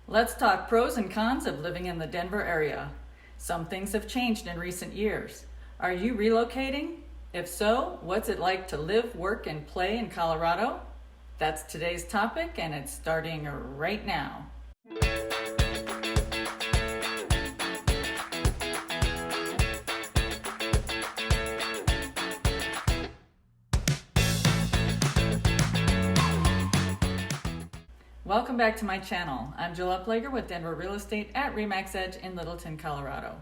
Let's talk pros and cons of living in the Denver area. Some things have changed in recent years. Are you relocating? If so, what's it like to live, work, and play in Colorado? That's today's topic, and it's starting right now. Welcome back to my channel. I'm Jill Upleger with Denver Real Estate at RE/MAX Edge in Littleton, Colorado.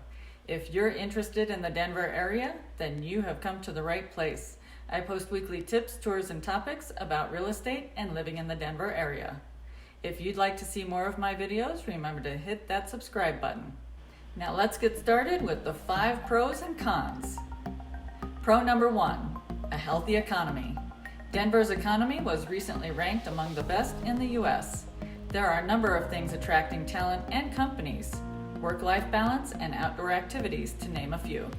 If you're interested in the Denver area, then you have come to the right place. I post weekly tips, tours, and topics about real estate and living in the Denver area. If you'd like to see more of my videos, remember to hit that subscribe button. Now let's get started with the 5 pros and cons. Pro number 1, a healthy economy. Denver's economy was recently ranked among the best in the U.S. There are a number of things attracting talent and companies, work-life balance, and outdoor activities, to name a few.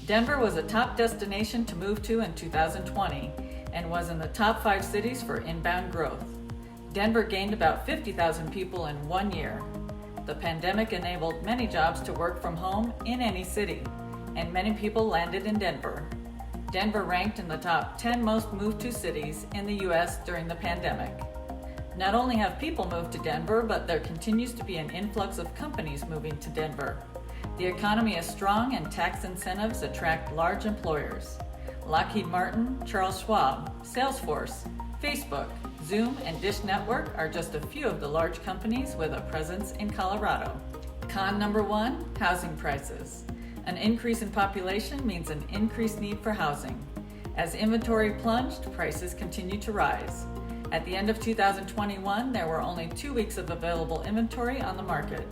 Denver was a top destination to move to in 2020 and was in the top 5 cities for inbound growth. Denver gained about 50,000 people in 1 year. The pandemic enabled many jobs to work from home in any city, and many people landed in Denver. Denver ranked in the top 10 most moved to cities in the U.S. during the pandemic. Not only have people moved to Denver, but there continues to be an influx of companies moving to Denver. The economy is strong and tax incentives attract large employers. Lockheed Martin, Charles Schwab, Salesforce, Facebook, Zoom, and Dish Network are just a few of the large companies with a presence in Colorado. Con number 1, housing prices. An increase in population means an increased need for housing. As inventory plunged, prices continue to rise. At the end of 2021, there were only 2 weeks of available inventory on the market,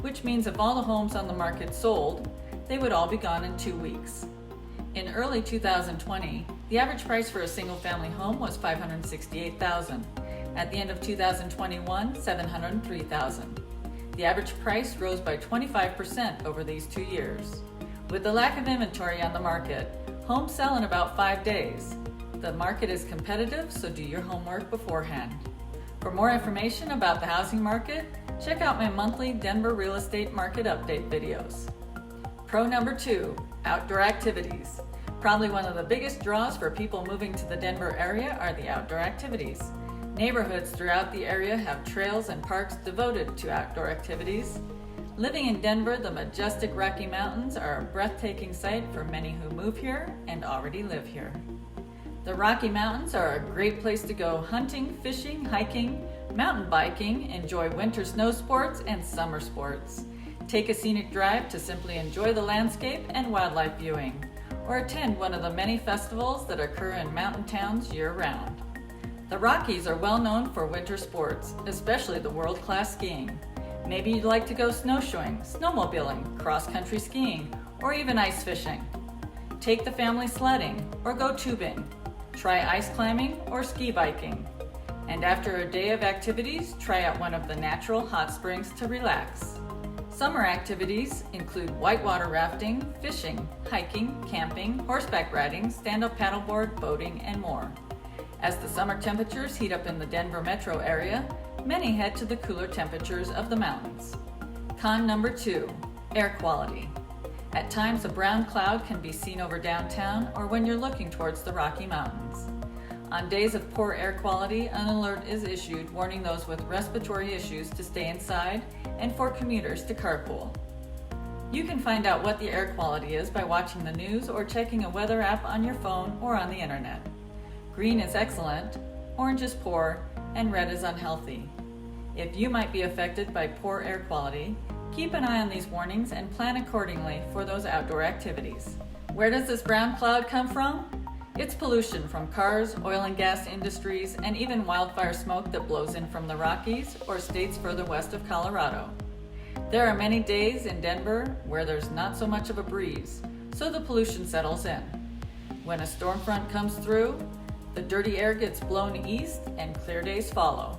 which means if all the homes on the market sold, they would all be gone in 2 weeks. In early 2020, the average price for a single-family home was $568,000. At the end of 2021, $703,000. The average price rose by 25% over these 2 years. With the lack of inventory on the market, homes sell in about 5 days. The market is competitive, so do your homework beforehand. For more information about the housing market, check out my monthly Denver real estate market update videos. Pro number 2, outdoor activities. Probably one of the biggest draws for people moving to the Denver area are the outdoor activities. Neighborhoods throughout the area have trails and parks devoted to outdoor activities. Living in Denver, the majestic Rocky Mountains are a breathtaking sight for many who move here and already live here. The Rocky Mountains are a great place to go hunting, fishing, hiking, mountain biking, enjoy winter snow sports, and summer sports. Take a scenic drive to simply enjoy the landscape and wildlife viewing, or attend one of the many festivals that occur in mountain towns year-round. The Rockies are well known for winter sports, especially the world-class skiing. Maybe you'd like to go snowshoeing, snowmobiling, cross-country skiing, or even ice fishing. Take the family sledding, or go tubing. Try ice climbing or ski biking. And after a day of activities, try out one of the natural hot springs to relax. Summer activities include whitewater rafting, fishing, hiking, camping, horseback riding, stand-up paddleboard, boating, and more. As the summer temperatures heat up in the Denver metro area, many head to the cooler temperatures of the mountains. Con number 2, air quality. At times, a brown cloud can be seen over downtown or when you're looking towards the Rocky Mountains. On days of poor air quality, an alert is issued warning those with respiratory issues to stay inside and for commuters to carpool. You can find out what the air quality is by watching the news or checking a weather app on your phone or on the internet. Green is excellent, orange is poor, and red is unhealthy. If you might be affected by poor air quality, keep an eye on these warnings and plan accordingly for those outdoor activities. Where does this brown cloud come from? It's pollution from cars, oil and gas industries, and even wildfire smoke that blows in from the Rockies or states further west of Colorado. There are many days in Denver where there's not so much of a breeze, so the pollution settles in. When a storm front comes through, the dirty air gets blown east and clear days follow.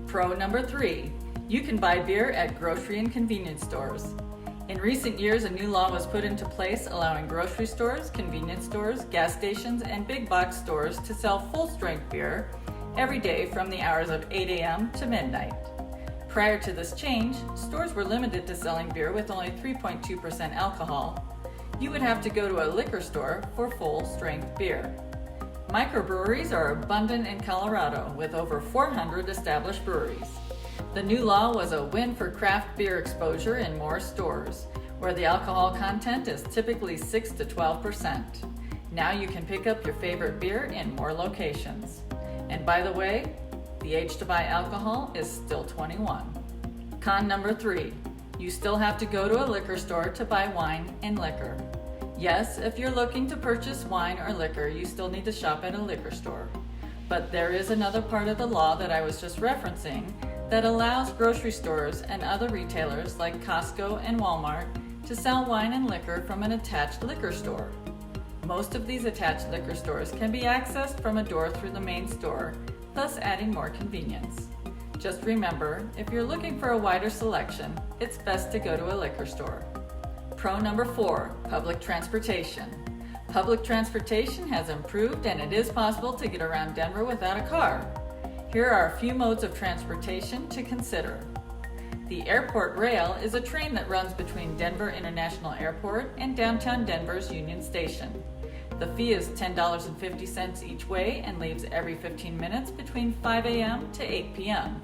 Pro number 3, you can buy beer at grocery and convenience stores. In recent years, a new law was put into place allowing grocery stores, convenience stores, gas stations, and big box stores to sell full-strength beer every day from the hours of 8 a.m. to midnight. Prior to this change, stores were limited to selling beer with only 3.2% alcohol. You would have to go to a liquor store for full-strength beer. Microbreweries are abundant in Colorado, with over 400 established breweries. The new law was a win for craft beer exposure in more stores, where the alcohol content is typically 6 to 12%. Now you can pick up your favorite beer in more locations. And by the way, the age to buy alcohol is still 21. Con number 3, you still have to go to a liquor store to buy wine and liquor. Yes, if you're looking to purchase wine or liquor, you still need to shop at a liquor store. But there is another part of the law that I was just referencing that allows grocery stores and other retailers like Costco and Walmart to sell wine and liquor from an attached liquor store. Most of these attached liquor stores can be accessed from a door through the main store, thus adding more convenience. Just remember, if you're looking for a wider selection, it's best to go to a liquor store. Pro number 4, public transportation. Public transportation has improved and it is possible to get around Denver without a car. Here are a few modes of transportation to consider. The Airport Rail is a train that runs between Denver International Airport and downtown Denver's Union Station. The fee is $10.50 each way and leaves every 15 minutes between 5 a.m. to 8 p.m.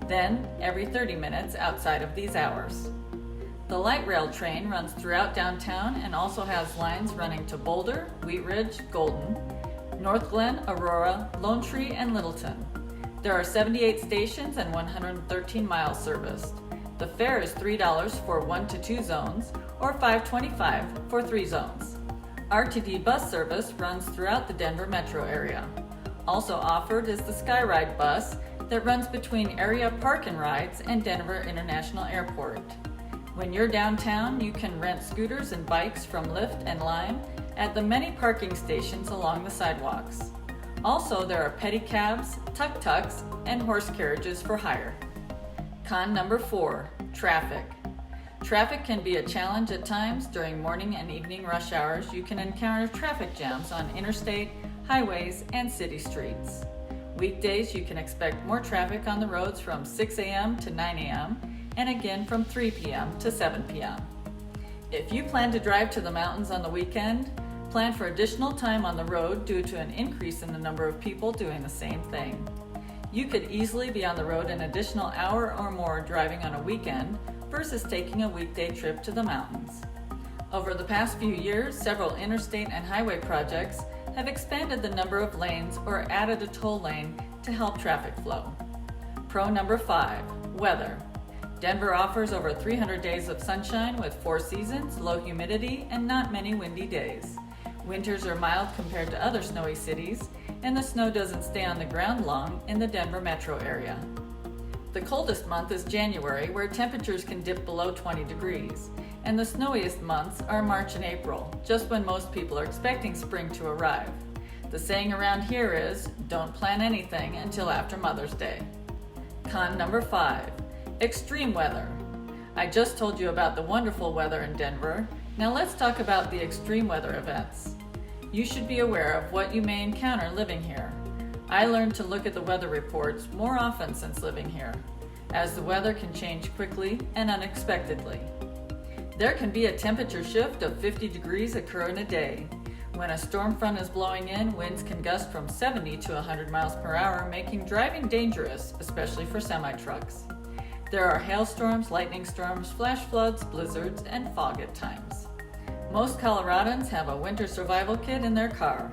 Then, every 30 minutes outside of these hours. The light rail train runs throughout downtown and also has lines running to Boulder, Wheat Ridge, Golden, North Glen, Aurora, Lone Tree, and Littleton. There are 78 stations and 113 miles serviced. The fare is $3 for 1 to 2 zones or $5.25 for 3 zones. RTD bus service runs throughout the Denver metro area. Also offered is the Skyride bus that runs between area park and rides and Denver International Airport. When you're downtown, you can rent scooters and bikes from Lyft and Lime at the many parking stations along the sidewalks. Also, there are pedicabs, tuk-tuks, and horse carriages for hire. Con number 4, traffic. Traffic can be a challenge at times. During morning and evening rush hours. You can encounter traffic jams on interstate, highways, and city streets. Weekdays, you can expect more traffic on the roads from 6 a.m. to 9 a.m. and again from 3 p.m. to 7 p.m. If you plan to drive to the mountains on the weekend, plan for additional time on the road due to an increase in the number of people doing the same thing. You could easily be on the road an additional hour or more driving on a weekend versus taking a weekday trip to the mountains. Over the past few years, several interstate and highway projects have expanded the number of lanes or added a toll lane to help traffic flow. Pro number 5, weather. Denver offers over 300 days of sunshine with 4 seasons, low humidity, and not many windy days. Winters are mild compared to other snowy cities, and the snow doesn't stay on the ground long in the Denver metro area. The coldest month is January, where temperatures can dip below 20 degrees, and the snowiest months are March and April, just when most people are expecting spring to arrive. The saying around here is, don't plan anything until after Mother's Day. Con number 5, extreme weather. I just told you about the wonderful weather in Denver. Now let's talk about the extreme weather events. You should be aware of what you may encounter living here. I learned to look at the weather reports more often since living here, as the weather can change quickly and unexpectedly. There can be a temperature shift of 50 degrees occur in a day. When a storm front is blowing in, winds can gust from 70 to 100 miles per hour, making driving dangerous, especially for semi-trucks. There are hailstorms, lightning storms, flash floods, blizzards, and fog at times. Most Coloradans have a winter survival kit in their car.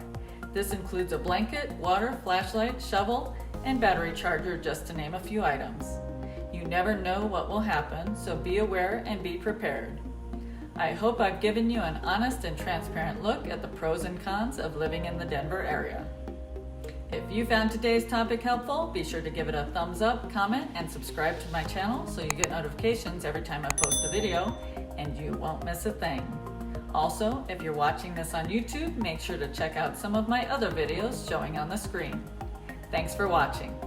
This includes a blanket, water, flashlight, shovel, and battery charger, just to name a few items. You never know what will happen, so be aware and be prepared. I hope I've given you an honest and transparent look at the pros and cons of living in the Denver area. If you found today's topic helpful, be sure to give it a thumbs up, comment, and subscribe to my channel so you get notifications every time I post a video, and you won't miss a thing. Also, if you're watching this on YouTube, make sure to check out some of my other videos showing on the screen. Thanks for watching.